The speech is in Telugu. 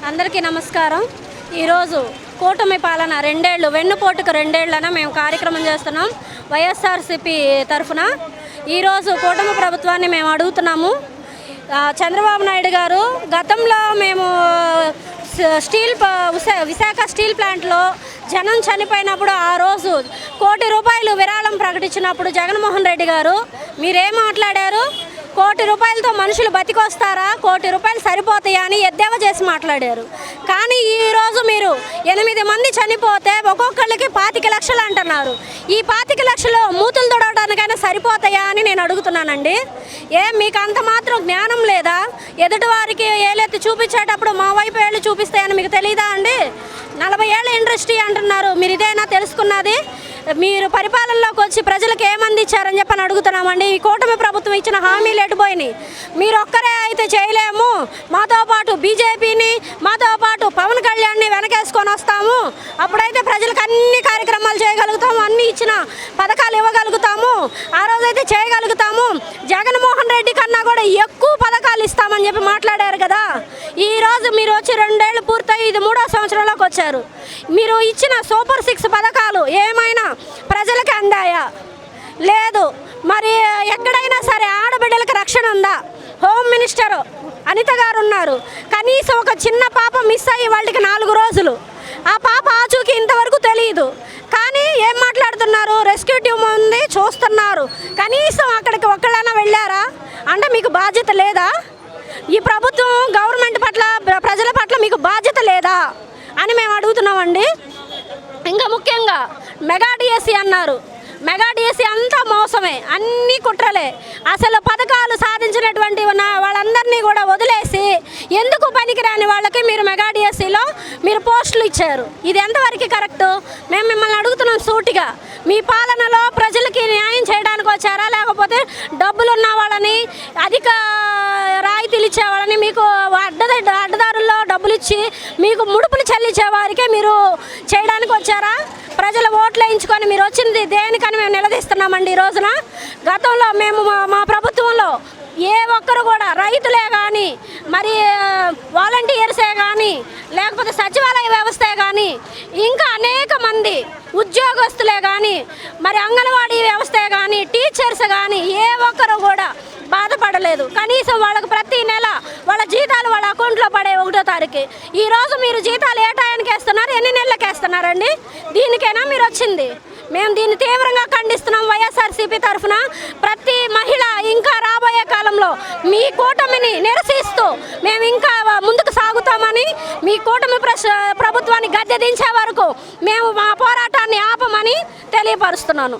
అందరికీ నమస్కారం. ఈరోజు కూటమి పాలన రెండేళ్ళు వెన్నుపోటుకు రెండేళ్లన మేము కార్యక్రమం చేస్తున్నాం వైఎస్ఆర్సీపీ తరఫున. ఈరోజు కూటమి ప్రభుత్వాన్ని మేము అడుగుతున్నాము. చంద్రబాబు నాయుడు గారు గతంలో మేము విశాఖ స్టీల్ ప్లాంట్లో జనం చనిపోయినప్పుడు ఆ రోజు ₹1 కోటి విరాళం ప్రకటించినప్పుడు జగన్మోహన్ రెడ్డి గారు మీరేం మాట్లాడారు? ₹1 కోటితో మనుషులు బతికొస్తారా? ₹1 కోటి సరిపోతాయా అని ఎద్దేవా చేసి మాట్లాడారు. కానీ ఈరోజు మీరు 8 మంది చనిపోతే ఒక్కొక్కళ్ళకి 25 లక్షలు అంటున్నారు. ఈ 25 లక్షలు మూతులు తొడవడానికైనా సరిపోతాయా అని నేను అడుగుతున్నానండి. మీకు అంత మాత్రం జ్ఞానం లేదా? ఎదుటివారికి ఏలెత్తి చూపించేటప్పుడు మా వైపు ఏళ్ళు చూపిస్తాయని మీకు తెలియదా అండి? 40 ఏళ్ళ ఇండస్ట్రీ అంటున్నారు. మీరు ఇదేనా తెలుసుకున్నది? మీరు పరిపాలనలోకి వచ్చి ప్రజలకు ఏమంది ఇచ్చారని చెప్పని అడుగుతున్నామండి. ఈ కూటమి ప్రభుత్వం ఇచ్చిన హామీలు ఎటుపోయినాయి? మీరు ఒక్కరే అయితే చేయలేము, మాతో పాటు బీజేపీని, మాతో పాటు పవన్ కళ్యాణ్ని వెనకేసుకొని వస్తాము, అప్పుడైతే ప్రజలకు అన్ని కార్యక్రమాలు చేయగలుగుతాము, అన్ని ఇచ్చిన పథకాలు ఇవ్వగలుగుతాము, ఆ రోజైతే చేయగలుగుతాము, జగన్మోహన్ రెడ్డి కన్నా కూడా ఎక్కువ పథకాలు ఇస్తామని చెప్పి మాట్లాడారు కదా. ఈరోజు మీరు వచ్చి 2 ఏళ్ళు పూర్తయి ఇది 3వ సంవత్సరంలోకి వచ్చారు. మీరు ఇచ్చిన సూపర్ 6 పథకాలు ఏమైనా ప్రజలకు అందాయా? లేదు. మరి ఎక్కడైనా సరే ఆడబిడ్డలకు రక్షణ ఉందా? హోమ్ మినిస్టర్ అనిత గారు ఉన్నారు. కనీసం ఒక చిన్న పాప మిస్ అయ్యి వాళ్ళకి 4 రోజులు, ఆ పాప ఆచూకీ ఇంతవరకు తెలియదు. కానీ ఏం మాట్లాడుతున్నారు? రెస్క్యూ టీమ్ ఉంది, చూస్తున్నారు. కనీసం అక్కడికి ఒక్కళ్ళైనా వెళ్ళారా? అంటే మీకు బాధ్యత లేదా? ఈ ప్రభుత్వం గవర్నమెంట్ పట్ల, ప్రజల పట్ల మీకు బాధ్యత లేదా అని మేము అడుగుతున్నామండి. ఇంకా ముఖ్యంగా మెగా డిఎస్సి అన్నారు. మెగా డిఎస్సి అంతా మోసమే, అన్నీ కుట్రలే. అసలు పథకాలు సాధించినటువంటి వాళ్ళందరినీ కూడా వదిలేసి ఎందుకు పనికిరాని వాళ్ళకి మీరు మెగా డిఎస్సిలో మీరు పోస్టులు ఇచ్చారు. ఇది ఎంతవరకు కరెక్టు? మేము మిమ్మల్ని అడుగుతున్నాం సూటిగా. మీ పాలనలో ప్రజలకి న్యాయం చేయడానికి వచ్చారా, లేకపోతే డబ్బులున్న వాళ్ళని, అధిక రాయితీలు ఇచ్చేవాళ్ళని, మీకు అడ్డదారుల్లో డబ్బులు ఇచ్చి మీకు ముడుపులు చెల్లించే వారికే మీరు చేయడానికి వచ్చారా? ప్రజలు ఓట్లు వేయించుకొని మీరు వచ్చింది దేనికని మేము నిలదీస్తున్నామండి. ఈ రోజున గతంలో మేము మా ప్రభుత్వంలో ఏ ఒక్కరు కూడా రైతులే కానీ, మరి వాలంటీర్సే కానీ, లేకపోతే సచివాలయ వ్యవస్థే కానీ, ఇంకా అనేక మంది ఉద్యోగస్తులే కానీ, మరి అంగన్వాడీ వ్యవస్థే కానీ, టీచర్స్ కానీ ఏ ఒక్కరు కూడా బాధపడలేదు. కనీసం వాళ్ళకు ప్రతి నెల వాళ్ళ జీతాలు వాళ్ళ అకౌంట్లో పడే 1వ తారీఖు. ఈరోజు మీరు జీతాలు ఏ టైంకి వేస్తున్నారు? ఎన్ని నెలలకు వేస్తున్నారండి? దీనికైనా మీరు వచ్చింది? మేము దీన్ని తీవ్రంగా ఖండిస్తున్నాం వైఎస్ఆర్సీపీ తరఫున. ప్రతి మహిళ ఇంకా రాబోయే కాలంలో మీ కూటమిని నిరసిస్తూ మేము ఇంకా ముందుకు సాగుతామని, మీ కూటమి ప్రభుత్వాన్ని గద్దె దించే వరకు మేము మా పోరాటాన్ని ఆపమని తెలియపరుస్తున్నాను.